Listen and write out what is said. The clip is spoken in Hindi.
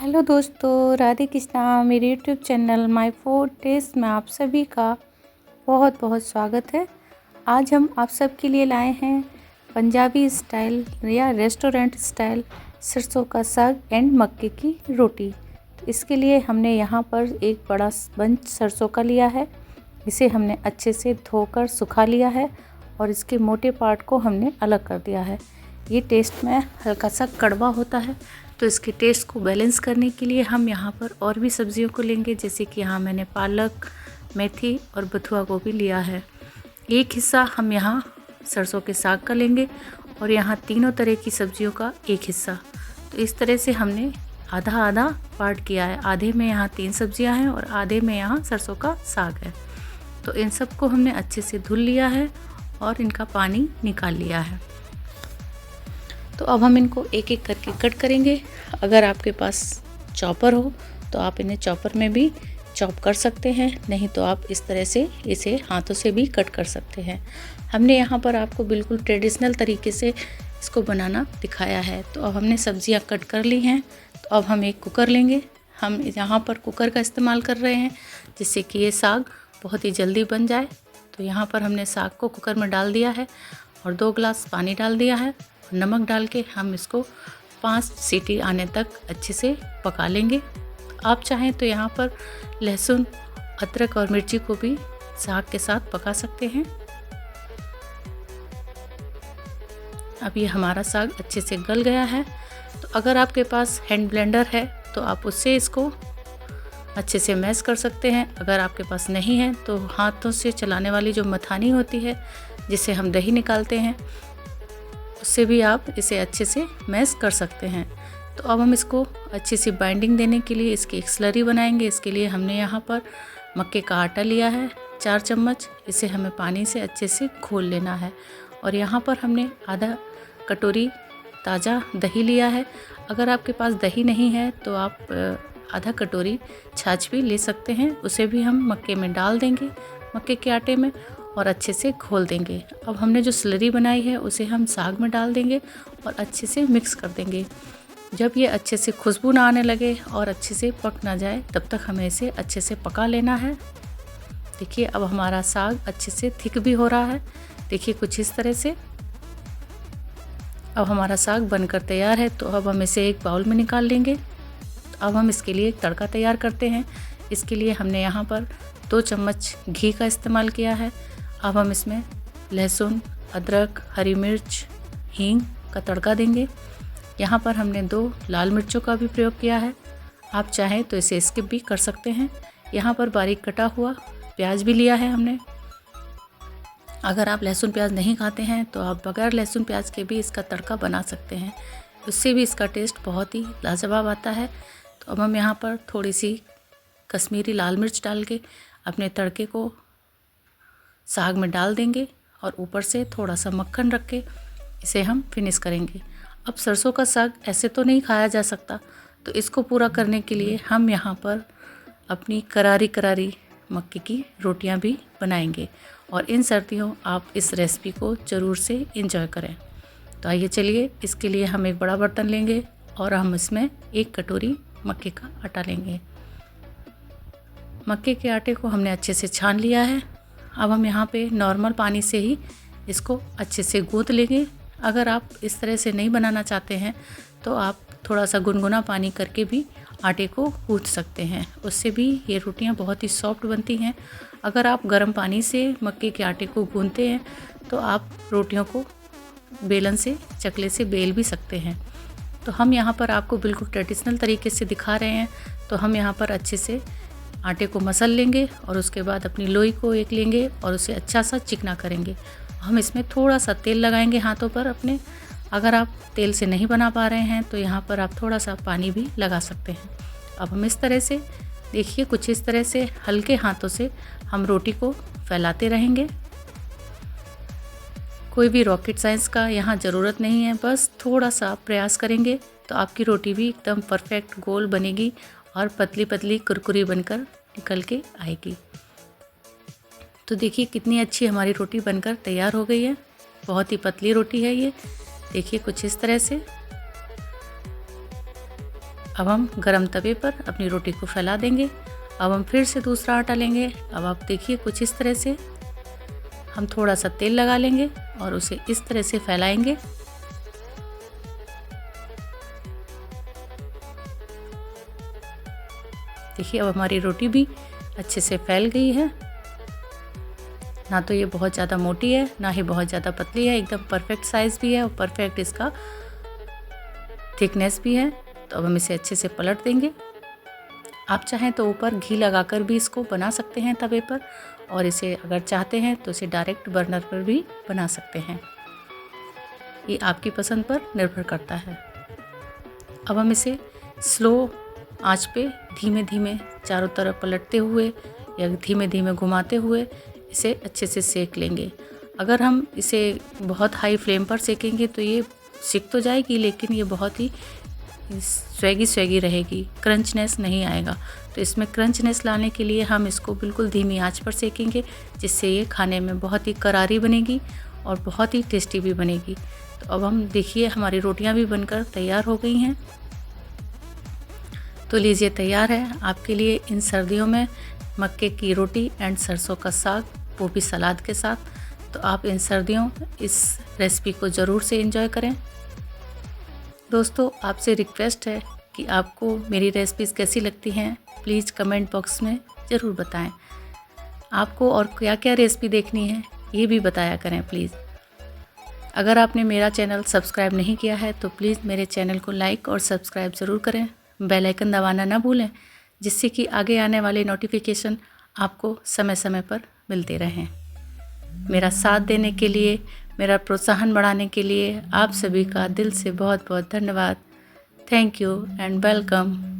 हेलो दोस्तों, राधे कृष्णा। मेरे YouTube channel my food taste में आप सभी का बहुत बहुत स्वागत है। आज हम आप सब के लिए लाए हैं पंजाबी स्टाइल या रेस्टोरेंट स्टाइल सरसों का साग एंड मक्के की रोटी। तो इसके लिए हमने यहाँ पर एक बड़ा बंच सरसों का लिया है। इसे हमने अच्छे से धोकर सुखा लिया है और इसके मोटे पार्ट को हमने अलग कर दिया है। ये टेस्ट में हल्का सा कड़वा होता है, तो इसके टेस्ट को बैलेंस करने के लिए हम यहाँ पर और भी सब्जियों को लेंगे, जैसे कि यहाँ मैंने पालक, मेथी और बथुआ गोभी लिया है। एक हिस्सा हम यहाँ सरसों के साग का लेंगे और यहाँ तीनों तरह की सब्जियों का एक हिस्सा। तो इस तरह से हमने आधा आधा पार्ट किया है। आधे में यहाँ 3 सब्जियाँ हैं और आधे में यहाँ सरसों का साग है। तो इन सबको हमने अच्छे से धुल लिया है और इनका पानी निकाल लिया है। तो अब हम इनको एक एक करके कट करेंगे। अगर आपके पास चॉपर हो तो आप इन्हें चॉपर में भी चॉप कर सकते हैं, नहीं तो आप इस तरह से इसे हाथों से भी कट कर सकते हैं। हमने यहाँ पर आपको बिल्कुल ट्रेडिशनल तरीके से इसको बनाना दिखाया है। तो अब हमने सब्जियाँ कट कर ली हैं। तो अब हम एक कुकर लेंगे। हम यहाँ पर कुकर का इस्तेमाल कर रहे हैं जिससे कि ये साग बहुत ही जल्दी बन जाए। तो यहाँ पर हमने साग को कुकर में डाल दिया है और 2 गिलास पानी डाल दिया है। नमक डाल के हम इसको 5 सीटी आने तक अच्छे से पका लेंगे। आप चाहें तो यहाँ पर लहसुन, अदरक और मिर्ची को भी साग के साथ पका सकते हैं। अब ये हमारा साग अच्छे से गल गया है। तो अगर आपके पास हैंड ब्लेंडर है तो आप उससे इसको अच्छे से मैश कर सकते हैं। अगर आपके पास नहीं है तो हाथों से चलाने वाली जो मथानी होती है, जिससे हम दही निकालते हैं, उससे भी आप इसे अच्छे से मैश कर सकते हैं। तो अब हम इसको अच्छी सी बाइंडिंग देने के लिए इसकी एक स्लरी बनाएंगे। इसके लिए हमने यहाँ पर मक्के का आटा लिया है 4 चम्मच। इसे हमें पानी से अच्छे से घोल लेना है। और यहाँ पर हमने आधा कटोरी ताज़ा दही लिया है। अगर आपके पास दही नहीं है तो आप आधा कटोरी छाछ भी ले सकते हैं। उसे भी हम मक्के में डाल देंगे, मक्के के आटे में, और अच्छे से घोल देंगे। अब हमने जो स्लरी बनाई है उसे हम साग में डाल देंगे और अच्छे से मिक्स कर देंगे। जब ये अच्छे से खुशबू ना आने लगे और अच्छे से पक ना जाए तब तक हमें इसे अच्छे से पका लेना है। देखिए अब हमारा साग अच्छे से थिक भी हो रहा है। देखिए कुछ इस तरह से अब हमारा साग बनकर तैयार है। तो अब हम इसे एक बाउल में निकाल लेंगे। अब हम इसके लिए एक तड़का तैयार करते हैं। इसके लिए हमने यहाँ पर 2 चम्मच घी का इस्तेमाल किया है। अब हम इसमें लहसुन, अदरक, हरी मिर्च, हींग का तड़का देंगे। यहाँ पर हमने 2 लाल मिर्चों का भी प्रयोग किया है। आप चाहें तो इसे स्किप भी कर सकते हैं। यहाँ पर बारीक कटा हुआ प्याज भी लिया है हमने। अगर आप लहसुन प्याज नहीं खाते हैं तो आप बगैर लहसुन प्याज के भी इसका तड़का बना सकते हैं। उससे भी इसका टेस्ट बहुत ही लाजवाब आता है। तो अब हम यहाँ पर थोड़ी सी कश्मीरी लाल मिर्च डाल के अपने तड़के को साग में डाल देंगे और ऊपर से थोड़ा सा मक्खन रख के इसे हम फिनिश करेंगे। अब सरसों का साग ऐसे तो नहीं खाया जा सकता, तो इसको पूरा करने के लिए हम यहाँ पर अपनी करारी करारी मक्के की रोटियाँ भी बनाएंगे। और इन सर्दियों आप इस रेसिपी को ज़रूर से एंजॉय करें। तो आइए चलिए, इसके लिए हम एक बड़ा बर्तन लेंगे और हम इसमें 1 कटोरी मक्के का आटा लेंगे। मक्के के आटे को हमने अच्छे से छान लिया है। अब हम यहाँ पे नॉर्मल पानी से ही इसको अच्छे से गूँथ लेंगे। अगर आप इस तरह से नहीं बनाना चाहते हैं तो आप थोड़ा सा गुनगुना पानी करके भी आटे को गूँथ सकते हैं। उससे भी ये रोटियाँ बहुत ही सॉफ्ट बनती हैं। अगर आप गर्म पानी से मक्के के आटे को गूँथते हैं तो आप रोटियों को बेलन से, चकले से बेल भी सकते हैं। तो हम यहाँ पर आपको बिल्कुल ट्रेडिशनल तरीके से दिखा रहे हैं। तो हम यहाँ पर अच्छे से आटे को मसल लेंगे और उसके बाद अपनी लोई को एक लेंगे और उसे अच्छा सा चिकना करेंगे। हम इसमें थोड़ा सा तेल लगाएंगे हाथों पर अपने। अगर आप तेल से नहीं बना पा रहे हैं तो यहाँ पर आप थोड़ा सा पानी भी लगा सकते हैं। अब हम इस तरह से, देखिए कुछ इस तरह से हल्के हाथों से हम रोटी को फैलाते रहेंगे। कोई भी रॉकेट साइंस का यहाँ ज़रूरत नहीं है, बस थोड़ा सा प्रयास करेंगे तो आपकी रोटी भी एकदम परफेक्ट गोल बनेगी और पतली पतली कुरकुरी बनकर निकल के आएगी। तो देखिए कितनी अच्छी हमारी रोटी बनकर तैयार हो गई है। बहुत ही पतली रोटी है ये। देखिए कुछ इस तरह से। अब हम गरम तवे पर अपनी रोटी को फैला देंगे। अब हम फिर से दूसरा आटा लेंगे। अब आप देखिए कुछ इस तरह से हम थोड़ा सा तेल लगा लेंगे और उसे इस तरह से फैलाएंगे। देखिए अब हमारी रोटी भी अच्छे से फैल गई है। ना तो ये बहुत ज़्यादा मोटी है, ना ही बहुत ज़्यादा पतली है, एकदम परफेक्ट साइज़ भी है और परफेक्ट इसका थिकनेस भी है। तो अब हम इसे अच्छे से पलट देंगे। आप चाहें तो ऊपर घी लगाकर भी इसको बना सकते हैं तवे पर, और इसे अगर चाहते हैं तो इसे डायरेक्ट बर्नर पर भी बना सकते हैं। ये आपकी पसंद पर निर्भर करता है। अब हम इसे स्लो आंच पे धीमे धीमे चारों तरफ पलटते हुए या धीमे धीमे घुमाते हुए इसे अच्छे से सेक लेंगे। अगर हम इसे बहुत हाई फ्लेम पर सेकेंगे तो ये सिक तो जाएगी, लेकिन ये बहुत ही स्वेगी रहेगी, क्रंचनेस नहीं आएगा। तो इसमें क्रंचनेस लाने के लिए हम इसको बिल्कुल धीमी आंच पर सेकेंगे, जिससे ये खाने में बहुत ही करारी बनेगी और बहुत ही टेस्टी भी बनेगी। तो अब हम देखिए हमारी रोटियां भी बनकर तैयार हो गई हैं। तो लीजिए तैयार है आपके लिए इन सर्दियों में मक्के की रोटी एंड सरसों का साग, वो भी सलाद के साथ। तो आप इन सर्दियों इस रेसिपी को ज़रूर से एंजॉय करें। दोस्तों आपसे रिक्वेस्ट है कि आपको मेरी रेसिपीज़ कैसी लगती हैं, प्लीज़ कमेंट बॉक्स में ज़रूर बताएं। आपको और क्या क्या रेसिपी देखनी है ये भी बताया करें प्लीज़। अगर आपने मेरा चैनल सब्सक्राइब नहीं किया है तो प्लीज़ मेरे चैनल को लाइक और सब्सक्राइब ज़रूर करें। बेल आइकन दबाना ना भूलें, जिससे कि आगे आने वाले नोटिफिकेशन आपको समय समय पर मिलते रहें। मेरा साथ देने के लिए, मेरा प्रोत्साहन बढ़ाने के लिए आप सभी का दिल से बहुत बहुत धन्यवाद। Thank you and welcome.